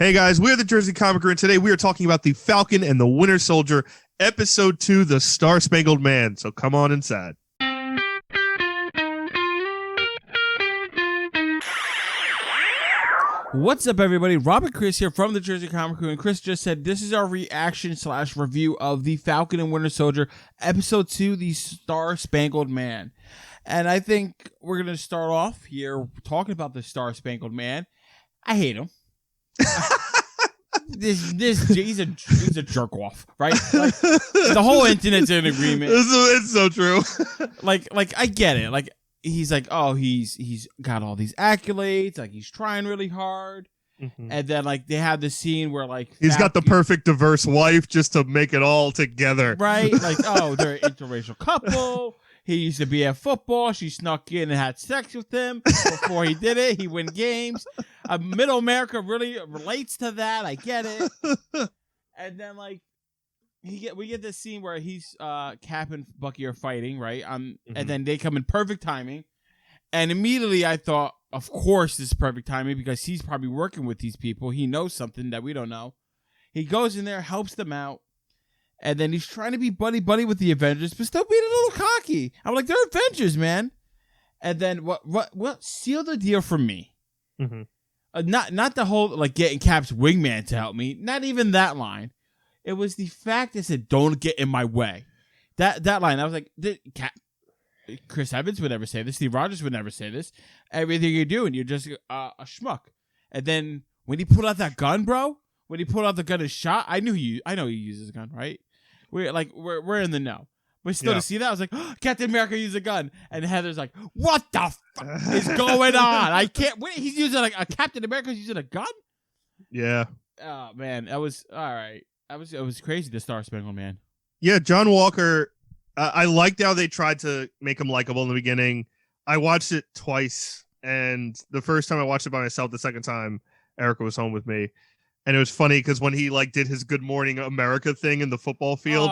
Hey guys, we're the Jersey Comic Crew, and today we are talking about the Falcon and the Winter Soldier, Episode 2, The Star-Spangled Man. So come on inside. What's up, everybody? Robert Chris here from the Jersey Comic Crew, and Chris just said this is our reaction / review of the Falcon and Winter Soldier, Episode 2, The Star-Spangled Man. And I think we're going to start off here talking about the Star-Spangled Man. I hate him. He's a jerk off, right? Like, the whole internet's in agreement. It's so true. like I get it. Like he's like, oh, he's got all these accolades, like he's trying really hard, and then like they have this scene where like he's got the perfect diverse wife just to make it all together, right? Like, oh, they're an interracial couple. He used to be at football. She snuck in and had sex with him before he did it. He win games. Middle America really relates to that. I get it. And then like we get this scene where he's Cap and Bucky are fighting, right? And then they come in perfect timing. And immediately I thought, of course, this is perfect timing because he's probably working with these people. He knows something that we don't know. He goes in there, helps them out. And then he's trying to be buddy-buddy with the Avengers, but still being a little cocky. I'm like, they're Avengers, man. And then what sealed the deal for me? Not the whole, like, getting Cap's wingman to help me. Not even that line. It was the fact that said, don't get in my way. That line, I was like, Cap, Chris Evans would never say this. Steve Rogers would never say this. Everything you're doing, you're just a schmuck. And then when he pulled out that gun, bro, when he pulled out the gun and shot, I know he uses a gun, right? We're in the know. But still to see that, I was like, oh, Captain America used a gun. And Heather's like, what the fuck is going on? I can't wait. He's using like a Captain America's using a gun? Yeah. Oh man, that was all right. It was crazy, the Star-Spangled Man. Yeah, John Walker, I liked how they tried to make him likable in the beginning. I watched it twice, and the first time I watched it by myself, the second time Erica was home with me. And it was funny because when he like did his Good Morning America thing in the football field,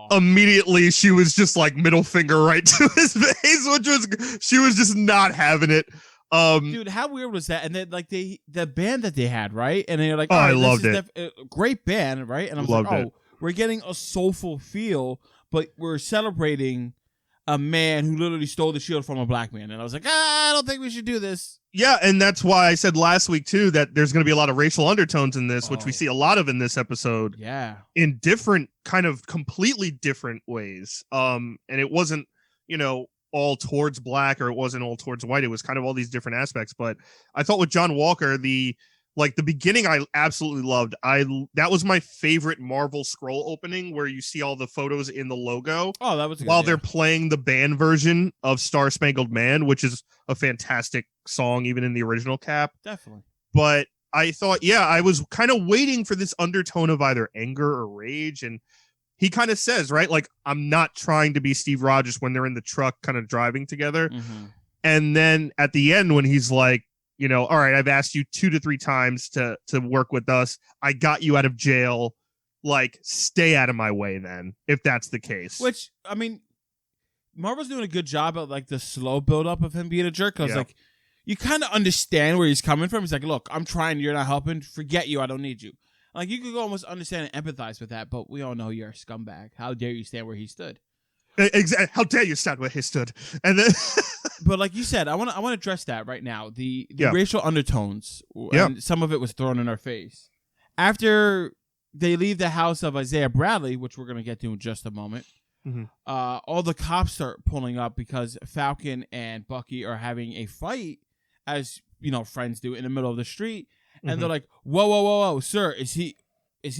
immediately she was just like middle finger right to his face, she was just not having it. Dude, how weird was that? And then like the band that they had, right? And they're like, oh, I loved it. Great band, right? And I was like, oh, we're getting a soulful feel, but we're celebrating a man who literally stole the shield from a black man. And I was like, I don't think we should do this. Yeah, and that's why I said last week, too, that there's going to be a lot of racial undertones in this, which we see a lot of in this episode. Yeah. In different, kind of completely different ways. And it wasn't, all towards black or it wasn't all towards white. It was kind of all these different aspects. But I thought with John Walker, the beginning I absolutely loved. That was my favorite Marvel scroll opening where you see all the photos in the logo. Oh, that was good, while they're playing the band version of Star-Spangled Man, which is a fantastic song even in the original Cap. Definitely. But I thought, I was kind of waiting for this undertone of either anger or rage, and he kind of says, right, like, I'm not trying to be Steve Rogers when they're in the truck kind of driving together. And then at the end when he's like, all right, I've asked you 2 to 3 times to work with us. I got you out of jail. Like, stay out of my way then, if that's the case. Which, I mean, Marvel's doing a good job of, like, the slow build-up of him being a jerk. Because, like, you kind of understand where he's coming from. He's like, look, I'm trying. You're not helping. Forget you. I don't need you. Like, you could almost understand and empathize with that. But we all know you're a scumbag. How dare you stand where he stood? Exactly. How dare you stand where he stood? And then, but like you said, I want to address that right now. The racial undertones. And some of it was thrown in our face after they leave the house of Isaiah Bradley, which we're gonna get to in just a moment. All the cops start pulling up because Falcon and Bucky are having a fight, as friends do, in the middle of the street, and they're like, "Whoa, sir, is he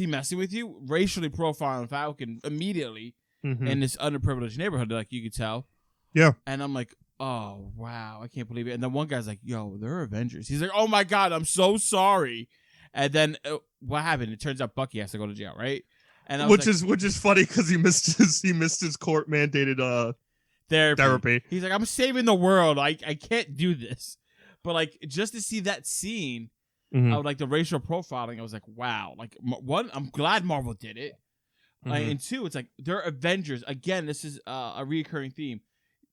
messing with you?" Racially profiling Falcon immediately. In this underprivileged neighborhood, like you could tell. Yeah. And I'm like, oh, wow, I can't believe it. And then one guy's like, yo, they're Avengers. He's like, oh, my God, I'm so sorry. And then what happened? It turns out Bucky has to go to jail, right? And which is funny because he missed his court mandated therapy. He's like, I'm saving the world. I can't do this. But like just to see that scene of like the racial profiling, I was like, wow. Like one, I'm glad Marvel did it. And 2, it's like they're Avengers. Again, this is a recurring theme.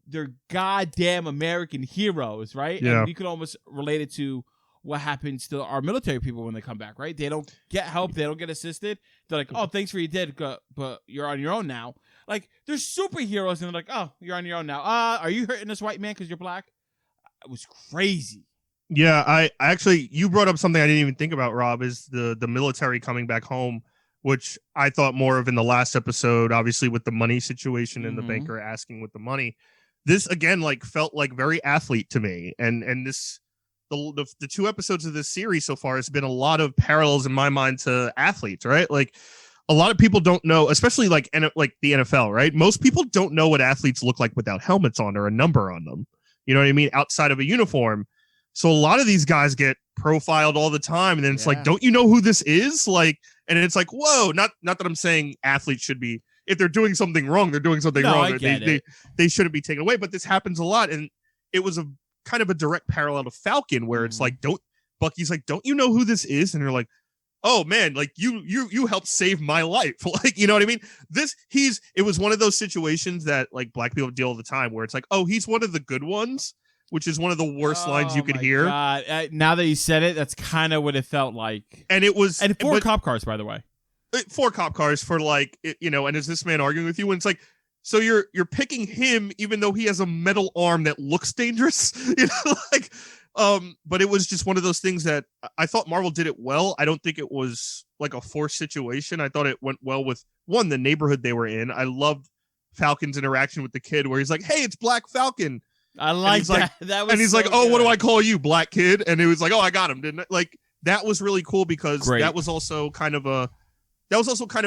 They're goddamn American heroes, right? Yeah. And you could almost relate it to what happens to our military people when they come back, right? They don't get help. They don't get assisted. They're like, oh, thanks for your dead, but you're on your own now. Like, there's superheroes, and they're like, oh, you're on your own now. Are you hurting this white man because you're black? It was crazy. Yeah, I actually, you brought up something I didn't even think about, Rob, is the military coming back home, which I thought more of in the last episode, obviously with the money situation and the banker asking with the money. This, again, like felt like very athlete to me. And this, the 2 episodes of this series so far has been a lot of parallels in my mind to athletes, right? Like, a lot of people don't know, especially like the NFL, right? Most people don't know what athletes look like without helmets on or a number on them. You know what I mean? Outside of a uniform. So a lot of these guys get profiled all the time. And then it's like, don't you know who this is? Like, and it's like, whoa, not that I'm saying athletes should be, if they're doing something wrong, they're doing something wrong. They shouldn't be taken away. But this happens a lot. And it was a kind of a direct parallel to Falcon, where it's like, Bucky's like, don't you know who this is? And they're like, oh man, like you helped save my life. Like, you know what I mean? It was one of those situations that like black people deal all the time, where it's like, oh, he's one of the good ones, which is one of the worst lines you could hear. God. Now that you said it, that's kind of what it felt like. And it was, and 4 cop cars, by the way. 4 cop cars for like, you know, and is this man arguing with you? And it's like, so you're picking him even though he has a metal arm that looks dangerous, you know, like, but it was just one of those things that I thought Marvel did it well. I don't think it was like a forced situation. I thought it went well with the neighborhood they were in. I loved Falcon's interaction with the kid, where he's like, hey, it's Black Falcon. I like that. That was, and he's like, oh, good. What do I call you, black kid? And it was like, oh, I got him, didn't I? Like, that was really cool, because that was also kind of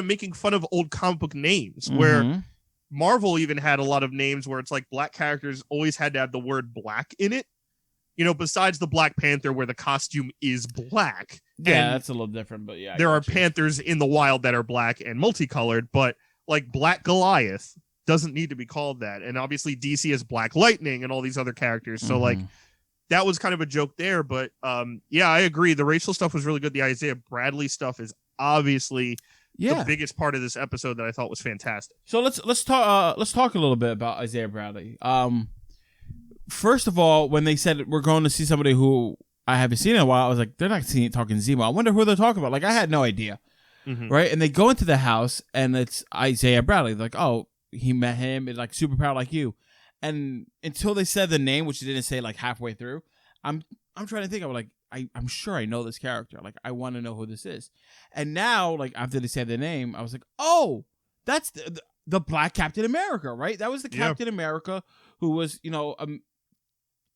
making fun of old comic book names, where Marvel even had a lot of names where it's like black characters always had to have the word black in it. You know, besides the Black Panther, where the costume is black. Yeah, that's a little different, but yeah. There are panthers in the wild that are black and multicolored, but like Black Goliath doesn't need to be called that. And obviously DC has Black Lightning and all these other characters. So like, that was kind of a joke there. But yeah, I agree. The racial stuff was really good. The Isaiah Bradley stuff is obviously the biggest part of this episode that I thought was fantastic. So let's talk a little bit about Isaiah Bradley. First of all, when they said we're going to see somebody who I haven't seen in a while, I was like, they're not talking Zemo. I wonder who they're talking about. Like, I had no idea. Right? And they go into the house, and it's Isaiah Bradley. They're like, oh, he met him. It's like superpower like you. And until they said the name, which they didn't say like halfway through, I'm trying to think. I'm like, I'm sure I know this character. Like, I want to know who this is. And now, like, after they said the name, I was like, oh, that's the Black Captain America, right? That was the Captain America who was, you know,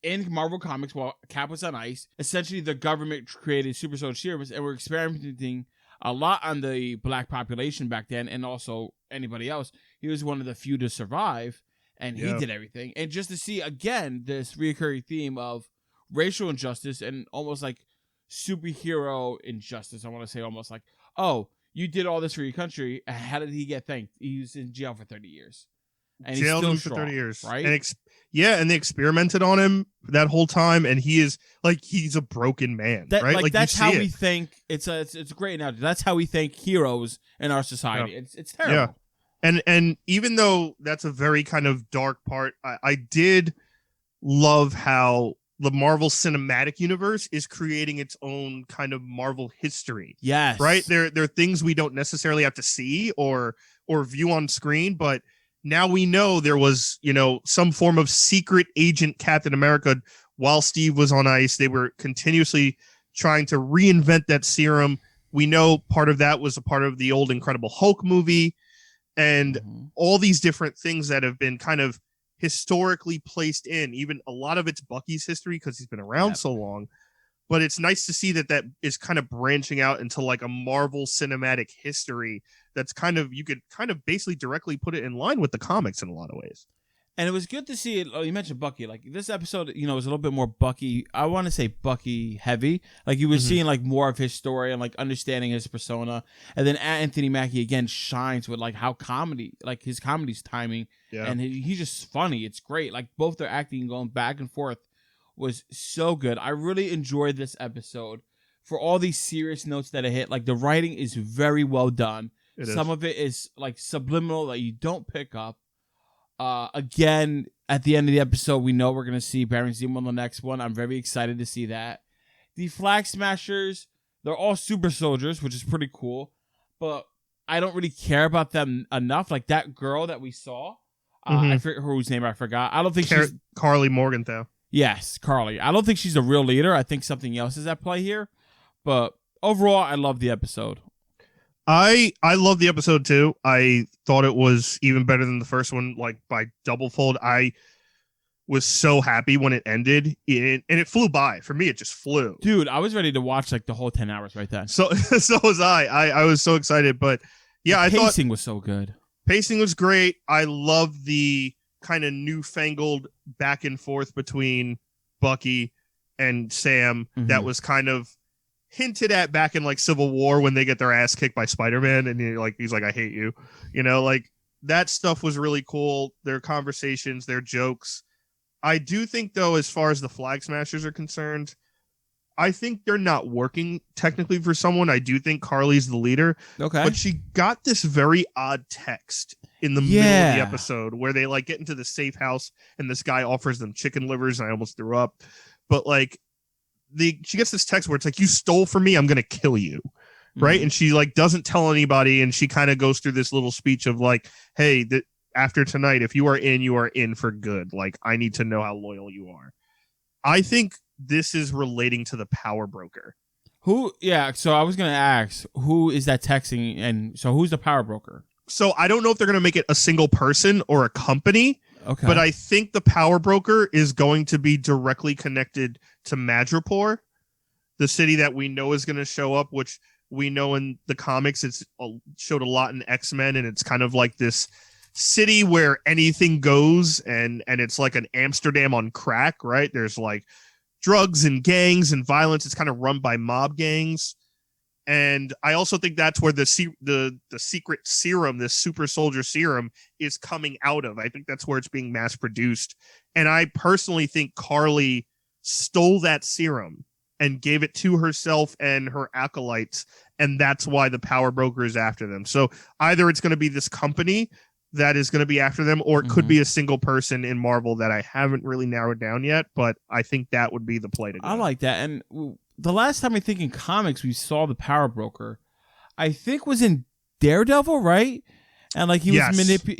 in Marvel Comics, while Cap was on ice, essentially the government created super soldier serums, and were experimenting a lot on the black population back then, and also anybody else. He was one of the few to survive, and he did everything. And just to see, again, this recurring theme of racial injustice and almost like superhero injustice. I want to say almost like, oh, you did all this for your country. How did he get thanked? He was in jail for 30 years. And jailed him for 30 years, right? And they experimented on him that whole time, and he's a broken man, right? Like that's how we think. It's a great analogy. That's how we think heroes in our society. Yeah. It's terrible. Yeah, and even though that's a very kind of dark part, I did love how the Marvel Cinematic Universe is creating its own kind of Marvel history. Yes, right. There are things we don't necessarily have to see or view on screen, but now we know there was, you know, some form of secret agent Captain America while Steve was on ice. They were continuously trying to reinvent that serum. We know part of that was a part of the old Incredible Hulk movie, and all these different things that have been kind of historically placed in. Even a lot of it's Bucky's history because he's been around so long. But it's nice to see that is kind of branching out into like a Marvel cinematic history that's kind of, you could kind of basically directly put it in line with the comics in a lot of ways. And it was good to see it. Oh, you mentioned Bucky. Like, this episode, you know, was a little bit more Bucky. I want to say Bucky heavy. Like, you were seeing like more of his story and like understanding his persona. And then Anthony Mackie again shines with like how comedy, like his comedy's timing. Yeah. And he's just funny. It's great. Like, both their acting going back and forth was so good. I really enjoyed this episode for all these serious notes that it hit. Like, the writing is very well done. Some of it is like subliminal that you don't pick up. Again, at the end of the episode, we know we're going to see Baron Zemo on the next one. I'm very excited to see that. The Flag Smashers, they're all super soldiers, which is pretty cool. But I don't really care about them enough. Like that girl that we saw, I forget whose name I forgot. I don't think she's Carly Morgenthau. Yes, Carly. I don't think she's a real leader. I think something else is at play here. But overall, I love the episode. I love the episode too. I thought it was even better than the first one, like by double fold. I was so happy when it ended, and it flew by. For me, it just flew. Dude, I was ready to watch like the whole 10 hours right then. So was I. I was so excited, but yeah, the pacing was so good. Pacing was great. I love the kind of newfangled back and forth between Bucky and Sam that was kind of hinted at back in like Civil War when they get their ass kicked by Spider-Man and he's like, I hate you. Like that stuff was really cool. Their conversations, their jokes. I do think though, as far as the Flag Smashers are concerned, I think they're not working technically for someone. I do think Carly's the leader. Okay. But she got this very odd text in the middle of the episode where they like get into the safe house and this guy offers them chicken livers and I almost threw up. But like she gets this text where it's like, you stole from me, I'm gonna kill you. Right. And she like doesn't tell anybody, and she kind of goes through this little speech of like, hey, after tonight, if you are in for good. Like, I need to know how loyal you are. I think this is relating to the power broker. So I was gonna ask, who is that texting, and so who's the power broker? So I don't know if they're gonna make it a single person or a company. Okay. But I think the power broker is going to be directly connected to Madripoor, the city that we know is going to show up, which we know in the comics it's showed a lot in X-Men, and it's kind of like this city where anything goes, and it's like an Amsterdam on crack, right? There's like drugs and gangs and violence. It's kind of run by mob gangs. And I also think that's where the secret serum, this super soldier serum, is coming out of. I think that's where it's being mass produced. And I personally think Carly stole that serum and gave it to herself and her acolytes. And that's why the power broker is after them. So either it's going to be this company that is going to be after them, or it could be a single person in Marvel that I haven't really narrowed down yet. But I think that would be the play to go. I like that. And the last time I think in comics we saw the power broker, I think was in Daredevil, right? And like he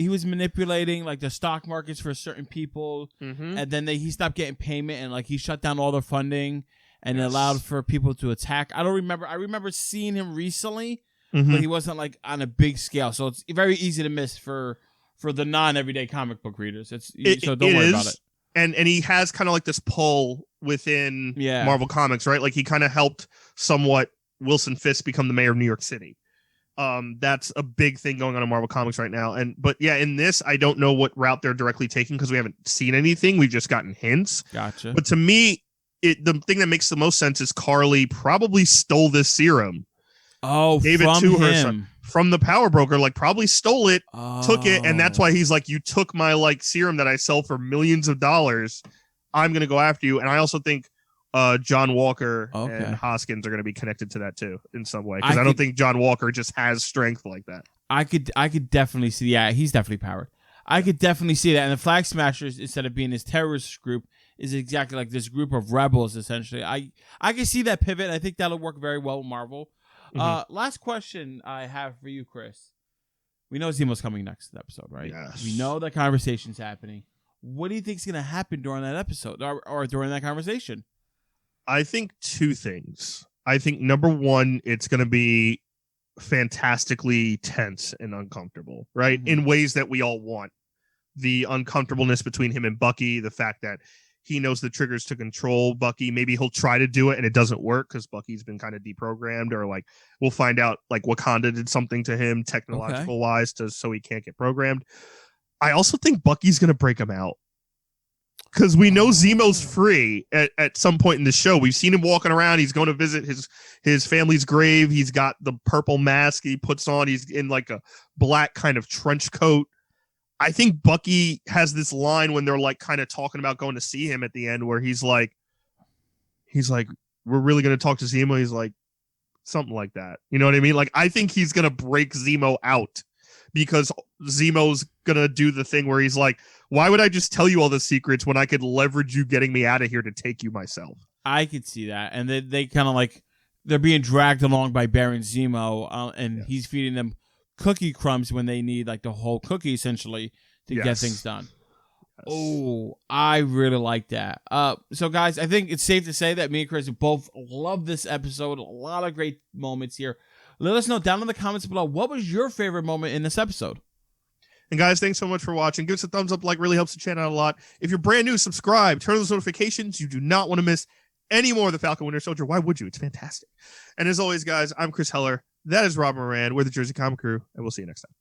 was manipulating like the stock markets for certain people, and then he stopped getting payment, and like he shut down all the funding and allowed for people to attack. I don't remember. I remember seeing him recently, but he wasn't like on a big scale, so it's very easy to miss for the non-everyday comic book readers. So don't worry about it. And he has kind of like this pull within Marvel Comics, right? Like he kind of helped somewhat Wilson Fisk become the mayor of New York City. That's a big thing going on in Marvel Comics right now. But in this, I don't know what route they're directly taking because we haven't seen anything. We've just gotten hints. Gotcha. But to me, the thing that makes the most sense is Carly probably stole this serum. Gave it to her from the power broker, like probably stole it, took it, and that's why he's like, you took my like serum that I sell for millions of dollars. I'm gonna go after you. And I also think John Walker and Hoskins are gonna be connected to that too in some way, because I don't think John Walker just has strength like that. I could definitely see. Yeah, he's definitely powered. I could definitely see that. And the Flag Smashers, instead of being this terrorist group, is exactly like this group of rebels. Essentially, I can see that pivot. I think that'll work very well with Marvel. Last question I have for you, Chris. We know Zemo's coming next episode, right? Yes. We know that conversation's happening. What do you think is going to happen during that episode or during that conversation? I think two things. I think number one, it's going to be fantastically tense and uncomfortable, right? In ways that we all want. The uncomfortableness between him and Bucky, the fact that he knows the triggers to control Bucky. Maybe he'll try to do it and it doesn't work because Bucky's been kind of deprogrammed, or like we'll find out like Wakanda did something to him technological wise so he can't get programmed. I also think Bucky's going to break him out because we know Zemo's free at some point in the show. We've seen him walking around. He's going to visit his family's grave. He's got the purple mask he puts on. He's in like a black kind of trench coat. I think Bucky has this line when they're like kind of talking about going to see him at the end where he's like, we're really going to talk to Zemo. He's like, something like that. You know what I mean? Like, I think he's going to break Zemo out because Zemo's going to do the thing where he's like, why would I just tell you all the secrets when I could leverage you getting me out of here to take you myself? I could see that. And they kind of like, they're being dragged along by Baron Zemo, and he's feeding them cookie crumbs when they need like the whole cookie essentially to get things done. Oh, I really like that. So guys, I think it's safe to say that me and Chris both love this episode. A lot of great moments here. Let us know down in the comments below, what was your favorite moment in this episode? And guys, thanks so much for watching. Give us a thumbs up, really helps the channel out a lot. If you're brand new, subscribe, turn on those notifications. You do not want to miss any more of the Falcon Winter Soldier. Why would you? It's fantastic. And as always, guys, I'm Chris Heller. That is Rob Moran. We're the Jersey Comic Crew, and we'll see you next time.